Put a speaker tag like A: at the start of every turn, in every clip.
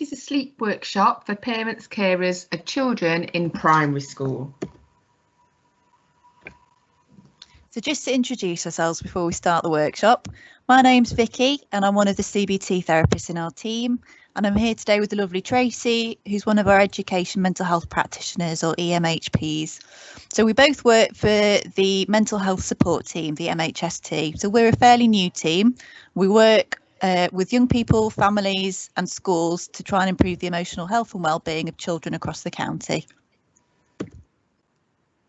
A: is a sleep workshop for parents, carers of children in primary school.
B: So just to introduce ourselves before we start the workshop, my name's Vicky and I'm one of the CBT therapists in our team, and I'm here today with the lovely Tracy, who's one of our education mental health practitioners, or EMHPs. So we both work for the mental health support team, the MHST. So we're a fairly new team. We work with young people, families and schools to try and improve the emotional health and well-being of children across the county.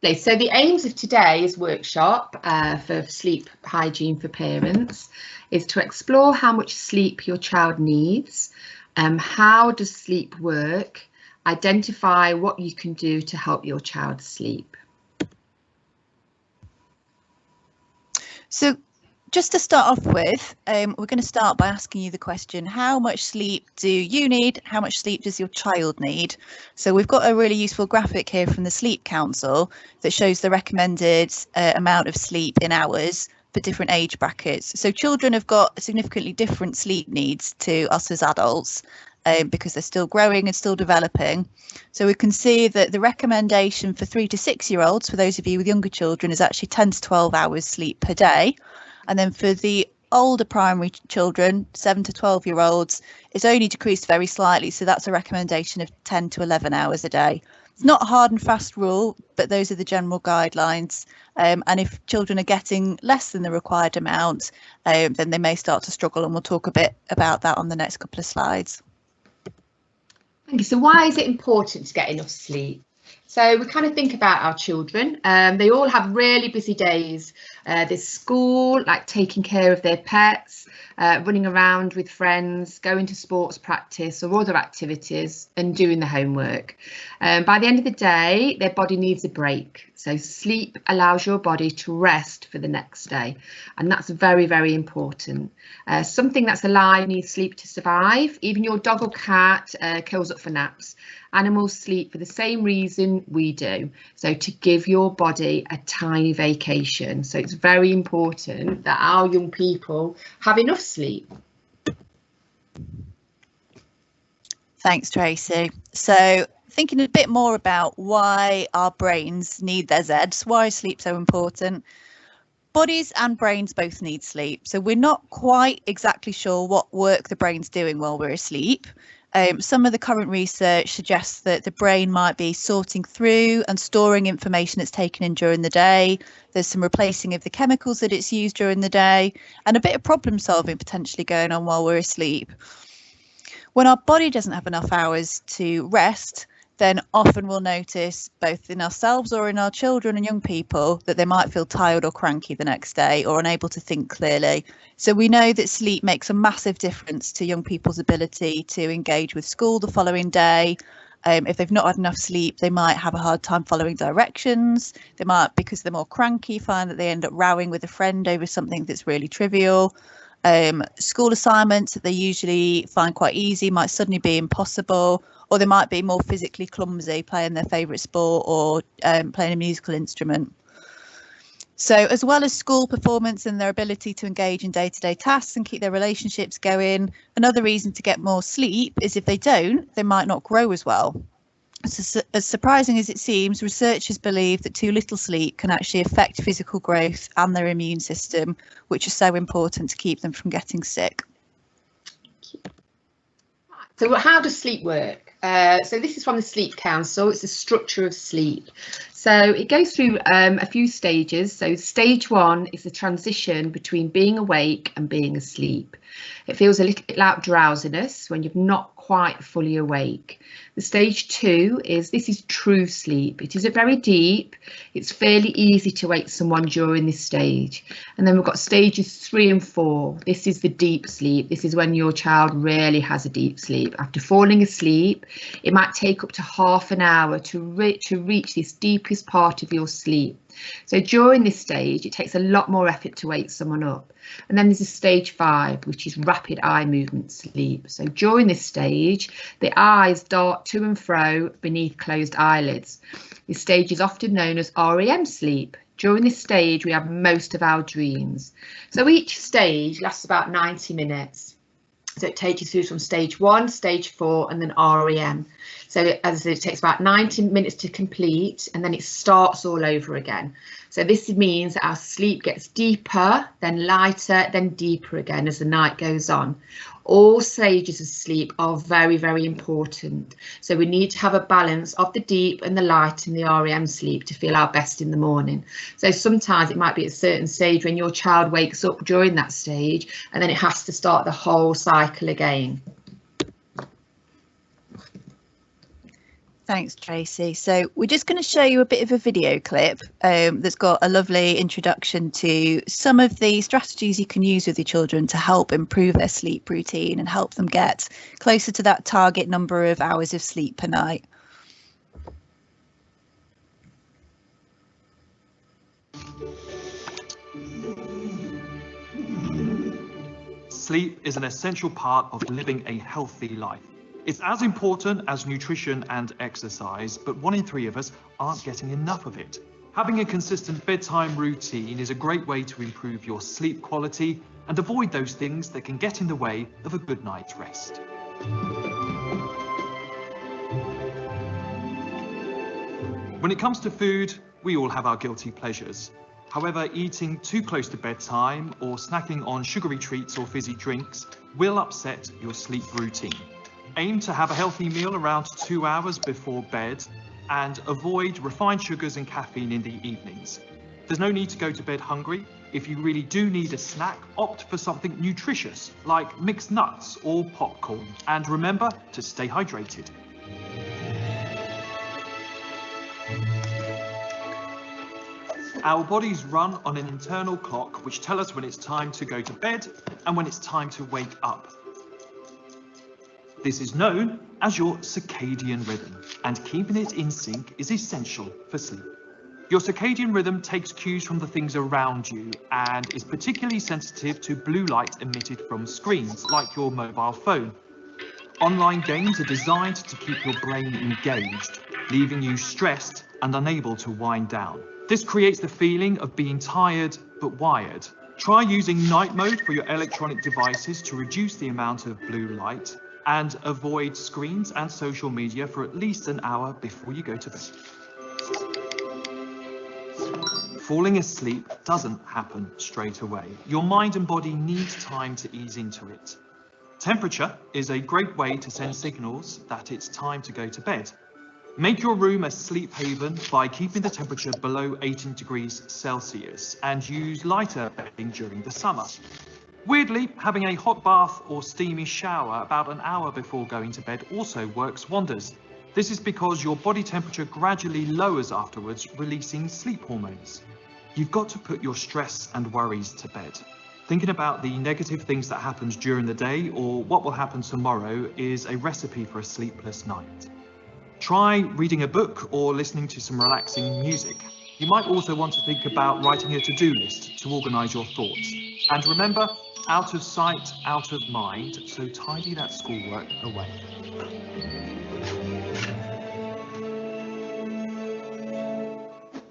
A: So the aims of today's workshop for sleep hygiene for parents is to explore how much sleep your child needs, how does sleep work, identify what you can do to help your child sleep.
B: So just to start off with, we're going to start by asking you the question, how much sleep do you need? How much sleep does your child need? So we've got a really useful graphic here from the Sleep Council that shows the recommended amount of sleep in hours for different age brackets. So children have got significantly different sleep needs to us as adults because they're still growing and still developing. So we can see that the recommendation for 3 to 6 year olds, for those of you with younger children, is actually 10 to 12 hours sleep per day. And then for the older primary children, 7 to 12 year olds, it's only decreased very slightly. So that's a recommendation of 10 to 11 hours a day. It's not a hard and fast rule, but those are the general guidelines. And if children are getting less than the required amount, then they may start to struggle. And we'll talk a bit about that on the next couple of slides.
A: Thank you. So why is it important to get enough sleep? So we kind of think about our children. They all have really busy days. There's school, like taking care of their pets, running around with friends, going to sports practice or other activities and doing the homework. By the end of the day, their body needs a break. So sleep allows your body to rest for the next day. And that's very, very important. Something that's alive needs sleep to survive. Even your dog or cat curls up for naps. Animals sleep for the same reason we do, so to give your body a tiny vacation. So it's very important that our young people have enough sleep.
B: Thanks, Tracy. So thinking a bit more about why our brains need their Zs, why is sleep so important? Bodies and brains both need sleep, so we're not quite exactly sure what work the brain's doing while we're asleep. Some of the current research suggests that the brain might be sorting through and storing information that's taken in during the day. There's some replacing of the chemicals that it's used during the day, and a bit of problem solving potentially going on while we're asleep. When our body doesn't have enough hours to rest, then often we'll notice, both in ourselves or in our children and young people, that they might feel tired or cranky the next day or unable to think clearly. So we know that sleep makes a massive difference to young people's ability to engage with school the following day. If they've not had enough sleep, they might have a hard time following directions. They might, because they're more cranky, find that they end up rowing with a friend over something that's really trivial. School assignments that they usually find quite easy might suddenly be impossible, or they might be more physically clumsy, playing their favourite sport or playing a musical instrument. So as well as school performance and their ability to engage in day-to-day tasks and keep their relationships going, another reason to get more sleep is if they don't, they might not grow as well. So, as surprising as it seems, researchers believe that too little sleep can actually affect physical growth and their immune system, which is so important to keep them from getting sick.
A: So how does sleep work? So this is from the Sleep Council. It's the structure of sleep. So it goes through a few stages. So stage 1 is the transition between being awake and being asleep. It feels a little bit like drowsiness when you're not quite fully awake. The stage 2 is this is true sleep. It isn't very deep. It's fairly easy to wake someone during this stage. And then we've got stages 3 and 4. This is the deep sleep. This is when your child really has a deep sleep. After falling asleep, it might take up to half an hour to reach this deepest part of your sleep. So during this stage, it takes a lot more effort to wake someone up. And then there's a stage 5, which is rapid eye movement sleep. So during this stage, the eyes dart to and fro beneath closed eyelids. This stage is often known as REM sleep. During this stage, we have most of our dreams. So each stage lasts about 90 minutes. So it takes you through from stage 1, stage 4, and then REM. So as I said, it takes about 90 minutes to complete, and then it starts all over again. So this means that our sleep gets deeper, then lighter, then deeper again as the night goes on. All stages of sleep are very, very important. So we need to have a balance of the deep and the light and the REM sleep to feel our best in the morning. So sometimes it might be at a certain stage when your child wakes up during that stage, and then it has to start the whole cycle again.
B: Thanks, Tracy. So we're just going to show you a bit of a video clip that's got a lovely introduction to some of the strategies you can use with your children to help improve their sleep routine and help them get closer to that target number of hours of sleep per night.
C: Sleep is an essential part of living a healthy life. It's as important as nutrition and exercise, but 1 in 3 of us aren't getting enough of it. Having a consistent bedtime routine is a great way to improve your sleep quality and avoid those things that can get in the way of a good night's rest. When it comes to food, we all have our guilty pleasures. However, eating too close to bedtime or snacking on sugary treats or fizzy drinks will upset your sleep routine. Aim to have a healthy meal around 2 hours before bed and avoid refined sugars and caffeine in the evenings. There's no need to go to bed hungry. If you really do need a snack, opt for something nutritious like mixed nuts or popcorn. And remember to stay hydrated. Our bodies run on an internal clock which tells us when it's time to go to bed and when it's time to wake up. This is known as your circadian rhythm, and keeping it in sync is essential for sleep. Your circadian rhythm takes cues from the things around you and is particularly sensitive to blue light emitted from screens, like your mobile phone. Online games are designed to keep your brain engaged, leaving you stressed and unable to wind down. This creates the feeling of being tired but wired. Try using night mode for your electronic devices to reduce the amount of blue light, and avoid screens and social media for at least an hour before you go to bed. Falling asleep doesn't happen straight away. Your mind and body need time to ease into it. Temperature is a great way to send signals that it's time to go to bed. Make your room a sleep haven by keeping the temperature below 18 degrees Celsius and use lighter bedding during the summer. Weirdly, having a hot bath or steamy shower about an hour before going to bed also works wonders. This is because your body temperature gradually lowers afterwards, releasing sleep hormones. You've got to put your stress and worries to bed. Thinking about the negative things that happened during the day or what will happen tomorrow is a recipe for a sleepless night. Try reading a book or listening to some relaxing music. You might also want to think about writing a to-do list to organise your thoughts. And remember, out of sight, out of mind, so tidy that schoolwork away.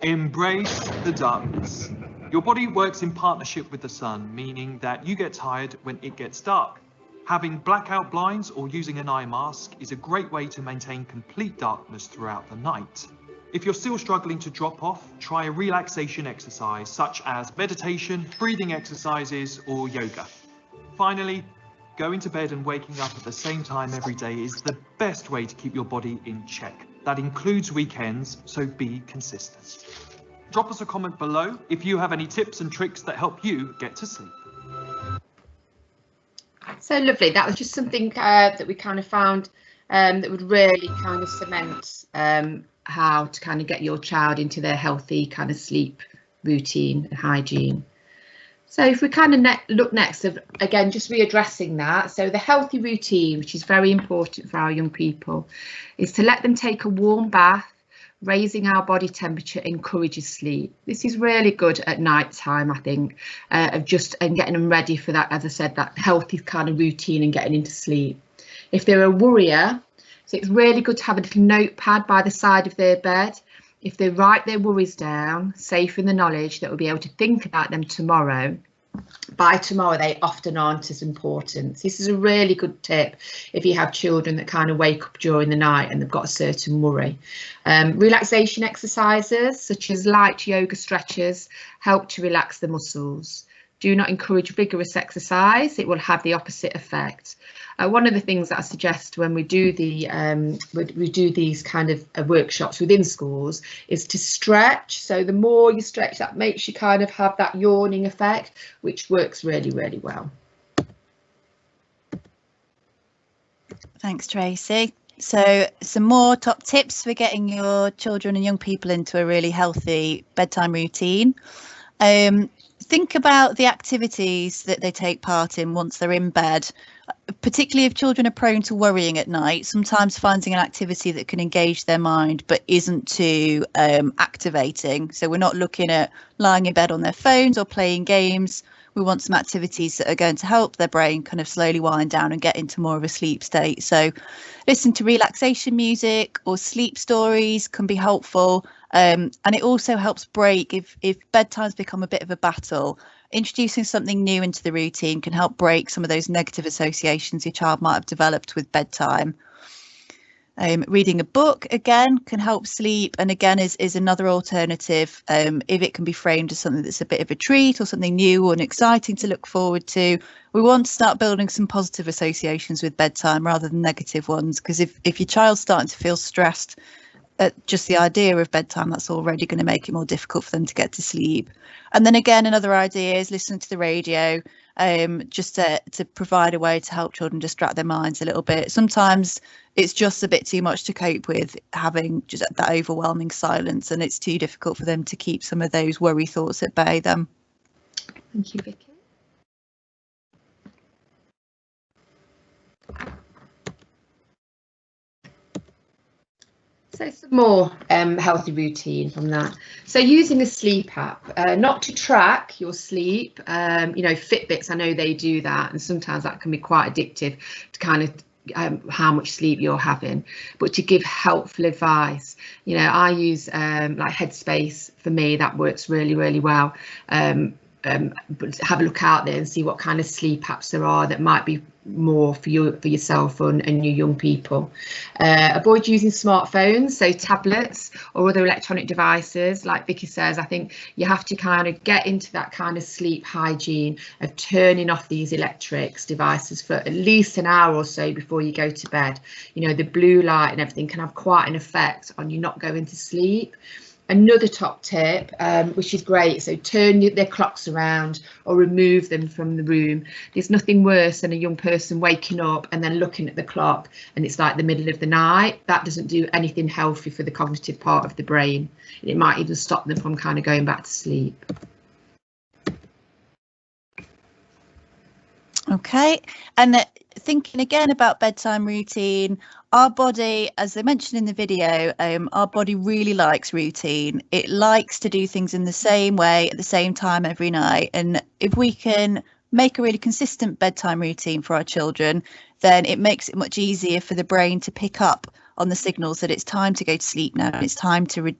C: Embrace the darkness. Your body works in partnership with the sun, meaning that you get tired when it gets dark. Having blackout blinds or using an eye mask is a great way to maintain complete darkness throughout the night. If you're still struggling to drop off, try a relaxation exercise such as meditation, breathing exercises, or yoga. Finally, going to bed and waking up at the same time every day is the best way to keep your body in check. That includes weekends, so be consistent. Drop us a comment below if you have any tips and tricks that help you get to sleep.
A: So lovely. That was just something that we kind of found that would really kind of cement how to kind of get your child into their healthy kind of sleep routine and hygiene. So if we kind of look next, again, just readdressing that. So the healthy routine, which is very important for our young people, is to let them take a warm bath. Raising our body temperature encourages sleep. This is really good at night time, I think, and getting them ready for that, as I said, that healthy kind of routine and getting into sleep. If they're a worrier, so it's really good to have a little notepad by the side of their bed. If they write their worries down, safe in the knowledge that we'll be able to think about them tomorrow, by tomorrow they often aren't as important. So this is a really good tip if you have children that kind of wake up during the night and they've got a certain worry. Relaxation exercises such as light yoga stretches help to relax the muscles. Do not encourage vigorous exercise, it will have the opposite effect. One of the things that I suggest when we do these kind of workshops within schools is to stretch. So the more you stretch, that makes you kind of have that yawning effect, which works really, really well.
B: Thanks, Tracy. So some more top tips for getting your children and young people into a really healthy bedtime routine. Think about the activities that they take part in once they're in bed. Particularly if children are prone to worrying at night, sometimes finding an activity that can engage their mind but isn't too activating. So we're not looking at lying in bed on their phones or playing games. We want some activities that are going to help their brain kind of slowly wind down and get into more of a sleep state. So listen to relaxation music or sleep stories can be helpful. And it also helps break if bedtime's become a bit of a battle. Introducing something new into the routine can help break some of those negative associations your child might have developed with bedtime. Reading a book, again, can help sleep, and again is another alternative if it can be framed as something that's a bit of a treat or something new and exciting to look forward to. We want to start building some positive associations with bedtime rather than negative ones, because if your child's starting to feel stressed at just the idea of bedtime, that's already going to make it more difficult for them to get to sleep. And then again, another idea is listening to the radio, just to provide a way to help children distract their minds a little bit. Sometimes it's just a bit too much to cope with, having just that overwhelming silence, and it's too difficult for them to keep some of those worry thoughts at bay then.
A: Thank you, Vicky. So some more healthy routine from that. So using a sleep app, not to track your sleep, you know, Fitbits, I know they do that, and sometimes that can be quite addictive to kind of how much sleep you're having, but to give helpful advice. You know, I use like Headspace. For me, that works really, really well. But have a look out there and see what kind of sleep apps there are that might be more for yourself and your young people. Avoid using smartphones, so tablets or other electronic devices. Like Vicky says, I think you have to kind of get into that kind of sleep hygiene of turning off these electrics devices for at least an hour or so before you go to bed. You know, the blue light and everything can have quite an effect on you not going to sleep. Another top tip, which is great, so turn their clocks around or remove them from the room. There's nothing worse than a young person waking up and then looking at the clock and it's like the middle of the night. That doesn't do anything healthy for the cognitive part of the brain. It might even stop them from kind of going back to sleep.
B: Okay, and thinking again about bedtime routine, our body, as I mentioned in the video, our body really likes routine. It likes to do things in the same way at the same time every night. And if we can make a really consistent bedtime routine for our children, then it makes it much easier for the brain to pick up on the signals that it's time to go to sleep now. And it's time to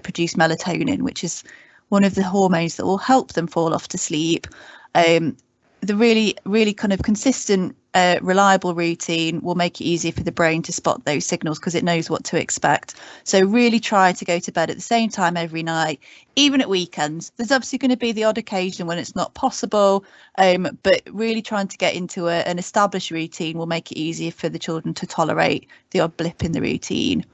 B: produce melatonin, which is one of the hormones that will help them fall off to sleep. The really kind of consistent, reliable routine will make it easier for the brain to spot those signals because it knows what to expect. So really try to go to bed at the same time every night, even at weekends. There's obviously going to be the odd occasion when it's not possible, but really trying to get into an established routine will make it easier for the children to tolerate the odd blip in the routine.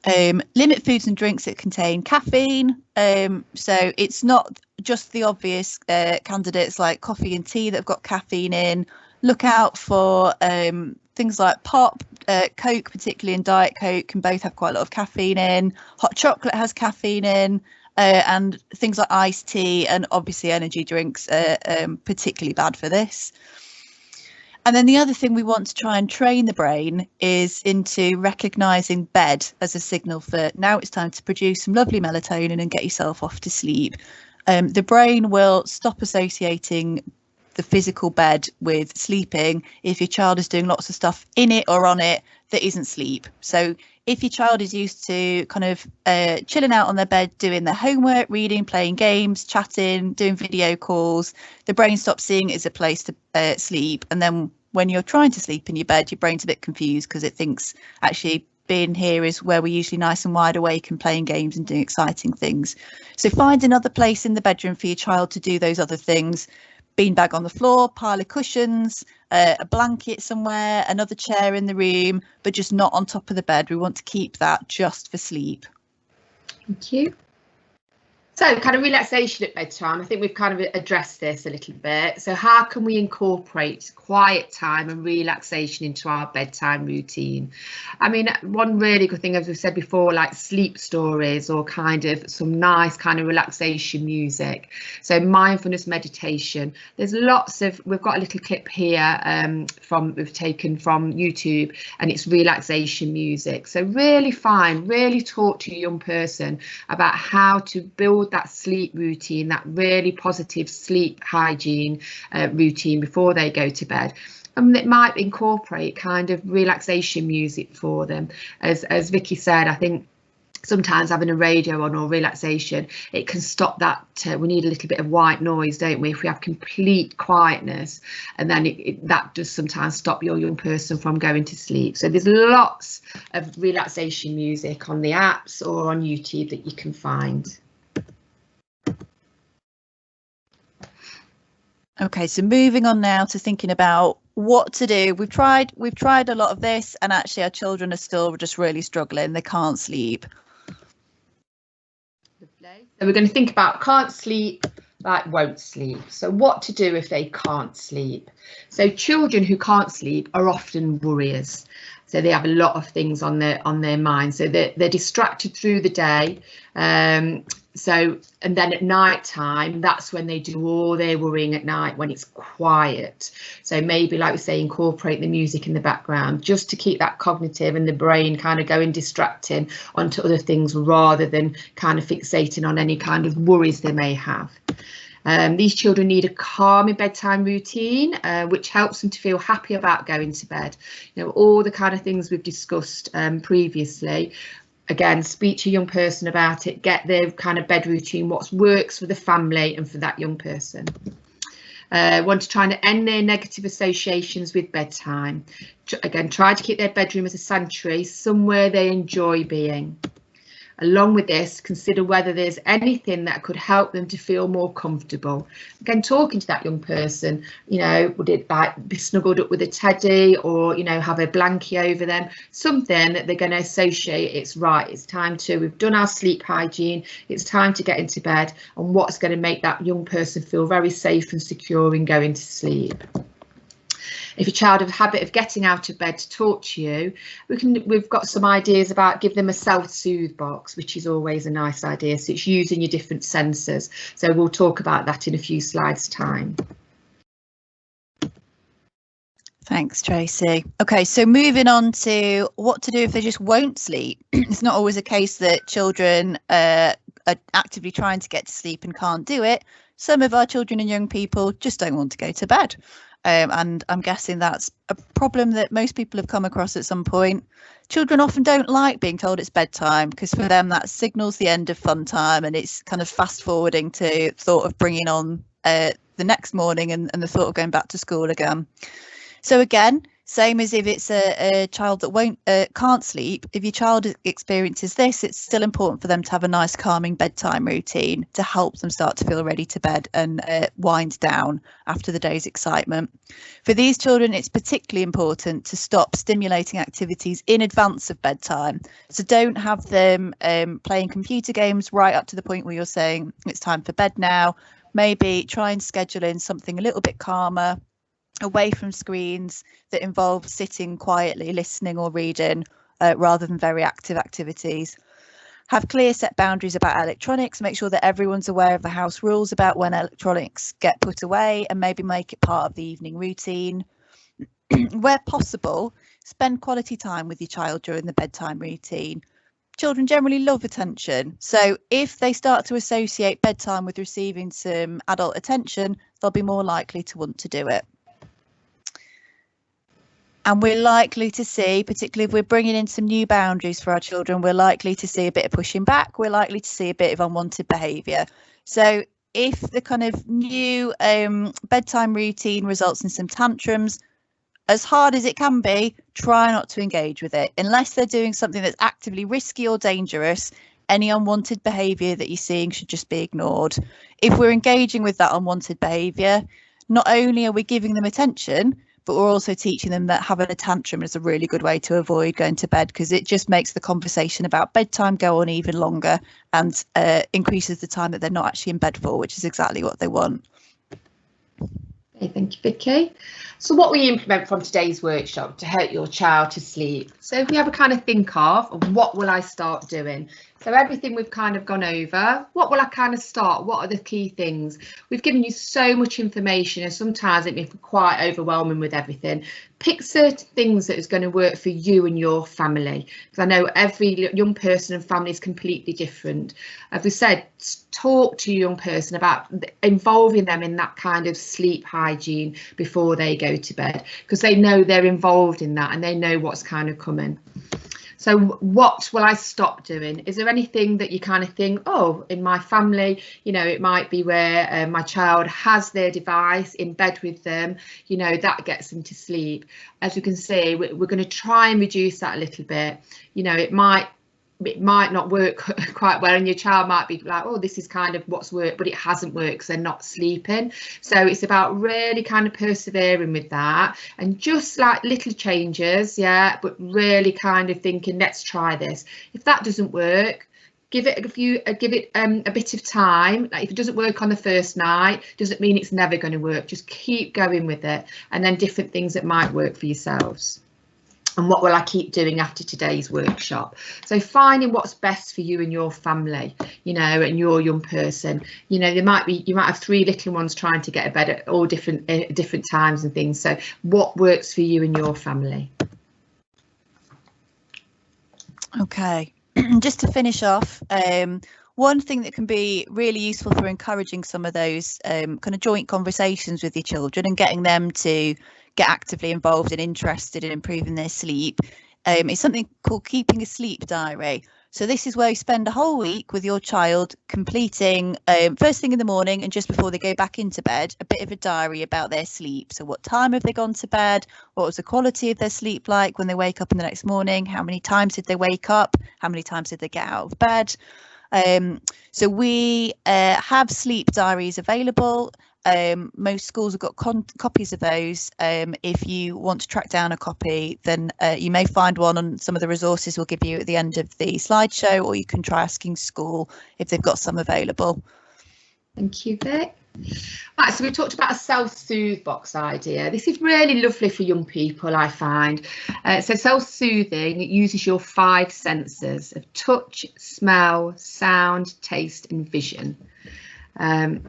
B: Limit foods and drinks that contain caffeine. So it's not just the obvious candidates like coffee and tea that have got caffeine in. Look out for things like pop, Coke, particularly in Diet Coke, can both have quite a lot of caffeine in. Hot chocolate has caffeine in, and things like iced tea and obviously energy drinks are particularly bad for this. And then the other thing we want to try and train the brain is into recognising bed as a signal for now it's time to produce some lovely melatonin and get yourself off to sleep. The brain will stop associating the physical bed with sleeping if your child is doing lots of stuff in it or on it that isn't sleep. So if your child is used to kind of chilling out on their bed, doing their homework, reading, playing games, chatting, doing video calls, the brain stops seeing it as a place to sleep. And then when you're trying to sleep in your bed, your brain's a bit confused because it thinks actually being here is where we're usually nice and wide awake and playing games and doing exciting things. So find another place in the bedroom for your child to do those other things. Beanbag on the floor, pile of cushions, a blanket somewhere, another chair in the room, but just not on top of the bed. We want to keep that just for sleep.
A: Thank you. So kind of relaxation at bedtime, I think we've kind of addressed this a little bit. So how can we incorporate quiet time and relaxation into our bedtime routine? I mean, one really good thing, as we've said before, like sleep stories or kind of some nice kind of relaxation music. So mindfulness meditation. There's lots of, we've got a little clip here we've taken from YouTube, and it's relaxation music. So really talk to your young person about how to build that sleep routine, that really positive sleep hygiene routine before they go to bed. And it might incorporate kind of relaxation music for them. As Vicky said, I think sometimes having a radio on or relaxation, it can stop that. We need a little bit of white noise, don't we? If we have complete quietness, and then that does sometimes stop your young person from going to sleep. So there's lots of relaxation music on the apps or on YouTube that you can find.
B: Okay, so moving on now to thinking about what to do. We've tried a lot of this, and actually our children are still just really struggling. They can't sleep.
A: Lovely. So we're going to think about can't sleep, like won't sleep. So what to do if they can't sleep. So children who can't sleep are often worriers. So they have a lot of things on their mind. So they're distracted through the day. And then at night time, that's when they do all their worrying at night, when it's quiet. So maybe, like we say, incorporate the music in the background just to keep that cognitive and the brain kind of going distracting onto other things rather than kind of fixating on any kind of worries they may have. These children need a calming bedtime routine, which helps them to feel happy about going to bed. You know, all the kind of things we've discussed previously. Again, speak to a young person about it, get their kind of bed routine, what works for the family and for that young person. Want to try and end their negative associations with bedtime. Again, try to keep their bedroom as a sanctuary, somewhere they enjoy being. Along with this, consider whether there's anything that could help them to feel more comfortable. Again, talking to that young person, you know, would it like be snuggled up with a teddy, or, you know, have a blankie over them, something that they're going to associate it's right, it's time to, we've done our sleep hygiene, it's time to get into bed, and what's going to make that young person feel very safe and secure in going to sleep. If a child has a habit of getting out of bed to talk to you, we've got some ideas about give them a self-soothe box, which is always a nice idea. So it's using your different senses. So we'll talk about that in a few slides time.
B: Thanks, Tracy. Okay, so moving on to what to do if they just won't sleep. It's not always a case that children are actively trying to get to sleep and can't do it. Some of our children and young people just don't want to go to bed. And I'm guessing that's a problem that most people have come across at some point. Children often don't like being told it's bedtime because for them that signals the end of fun time, and it's kind of fast forwarding to thought of bringing on the next morning and the thought of going back to school again. So again, same as if it's a child that can't sleep. If your child experiences this, it's still important for them to have a nice calming bedtime routine to help them start to feel ready to bed and wind down after the day's excitement. For these children, it's particularly important to stop stimulating activities in advance of bedtime. So don't have them playing computer games right up to the point where you're saying it's time for bed now. Maybe try and schedule in something a little bit calmer, away from screens, that involve sitting quietly, listening or reading, rather than very active activities. Have clear set boundaries about electronics, make sure that everyone's aware of the house rules about when electronics get put away, and maybe make it part of the evening routine. Where possible, spend quality time with your child during the bedtime routine. Children generally love attention, so if they start to associate bedtime with receiving some adult attention, they'll be more likely to want to do it. And we're likely to see, particularly if we're bringing in some new boundaries for our children, we're likely to see a bit of pushing back. We're likely to see a bit of unwanted behaviour. So if the kind of new bedtime routine results in some tantrums, as hard as it can be, try not to engage with it. Unless they're doing something that's actively risky or dangerous, any unwanted behaviour that you're seeing should just be ignored. If we're engaging with that unwanted behaviour, not only are we giving them attention, but we're also teaching them that having a tantrum is a really good way to avoid going to bed, because it just makes the conversation about bedtime go on even longer and increases the time that they're not actually in bed for, which is exactly what they want.
A: Okay, thank you, Vicky. So what we implement from today's workshop to help your child to sleep. So if we have a kind of think of what will I start doing? So everything we've kind of gone over, what will I kind of start? What are the key things? We've given you so much information and sometimes it may be quite overwhelming with everything. Pick certain things that is going to work for you and your family, because I know every young person and family is completely different. As we said, talk to your young person about involving them in that kind of sleep hygiene before they go to bed, because they know they're involved in that and they know what's kind of coming. So what will I stop doing? Is there anything that you kind of think, oh, in my family, you know, it might be where my child has their device in bed with them, you know, that gets them to sleep. As you can see, we're going to try and reduce that a little bit. You know, it might not work quite well and your child might be like, oh, this is kind of what's worked, but it hasn't worked because they're not sleeping. So it's about really kind of persevering with that and just like little changes, yeah, but really kind of thinking, let's try this. If that doesn't work, give it a bit of time. Like if it doesn't work on the first night, doesn't mean it's never going to work. Just keep going with it, and then different things that might work for yourselves. And what will I keep doing after today's workshop? So finding what's best for you and your family, you know, and your young person. You know, you might have 3 little ones trying to get to bed at all different times and things. So what works for you and your family?
B: Okay, just to finish off, one thing that can be really useful for encouraging some of those kind of joint conversations with your children and getting them to get actively involved and interested in improving their sleep is something called keeping a sleep diary. So this is where you spend a whole week with your child completing first thing in the morning and just before they go back into bed, a bit of a diary about their sleep. So what time have they gone to bed? What was the quality of their sleep like when they wake up in the next morning? How many times did they wake up? How many times did they get out of bed? So we have sleep diaries available. Most schools have got copies of those. If you want to track down a copy, then you may find one on some of the resources we'll give you at the end of the slideshow, or you can try asking school if they've got some available.
A: Thank you, Vic. Right, so we talked about a self-soothe box idea. This is really lovely for young people, I find. So self-soothing, it uses your 5 senses of touch, smell, sound, taste and vision. To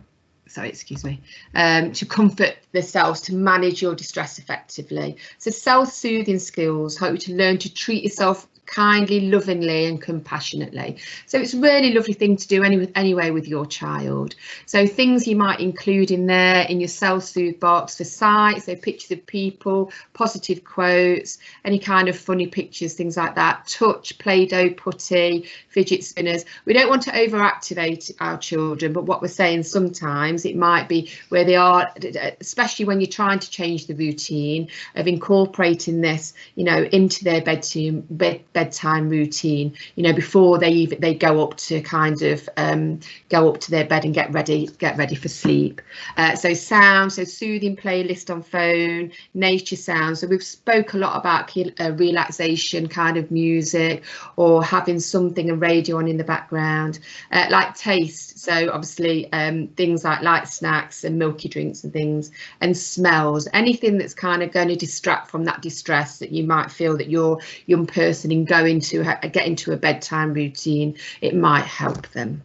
A: comfort themselves, to manage your distress effectively. So self-soothing skills help you to learn to treat yourself kindly, lovingly and compassionately. So it's a really lovely thing to do anyway with your child. So things you might include in there in your self-soothe box for sight, so pictures of people, positive quotes, any kind of funny pictures, things like that. Touch, Play-Doh, putty, fidget spinners. We don't want to overactivate our children, but what we're saying sometimes it might be where they are, especially when you're trying to change the routine of incorporating this, you know, into their bedtime routine, you know, before they go up to kind of go up to their bed and get ready for sleep. So sound, so soothing playlist on phone, nature sounds. So we've spoke a lot about relaxation kind of music, or having something, a radio on in the background. Like taste, so obviously things like light snacks and milky drinks and things, and smells, anything that's kind of going to distract from that distress that you might feel that your young person in going to get into a bedtime routine, it might help them.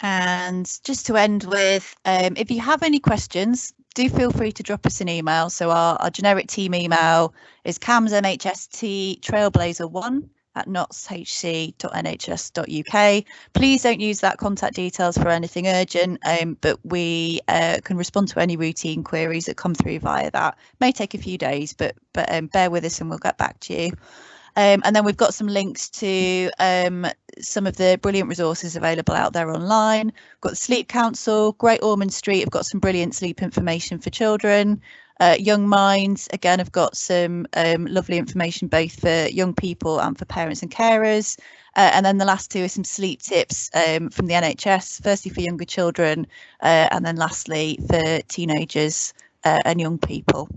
B: And just to end with, if you have any questions, do feel free to drop us an email. So our generic team email is camsmhsttrailblazer1 notshc.nhs.uk. Please don't use that contact details for anything urgent, but we can respond to any routine queries that come through via that. May take a few days, but bear with us and we'll get back to you. And then we've got some links to some of the brilliant resources available out there online. We've got the Sleep Council, Great Ormond Street have got some brilliant sleep information for children. Young Minds, again, have got some lovely information both for young people and for parents and carers. And then the last two are some sleep tips from the NHS, firstly for younger children, and then lastly for teenagers and young people.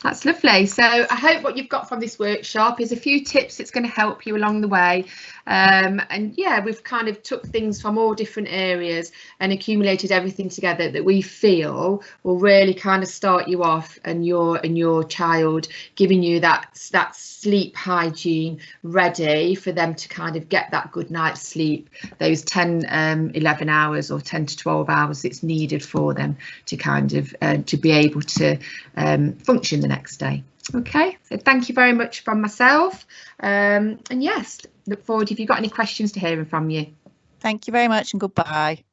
A: That's lovely. So I hope what you've got from this workshop is a few tips that's going to help you along the way. And yeah, we've kind of took things from all different areas and accumulated everything together that we feel will really kind of start you off and your child, giving you that sleep hygiene ready for them to kind of get that good night's sleep, those 10, 11 hours or 10 to 12 hours it's needed for them to kind of to be able to function the next day. Okay, so thank you very much from myself, and yes, look forward if you've got any questions to hearing from you.
B: Thank you very much and goodbye.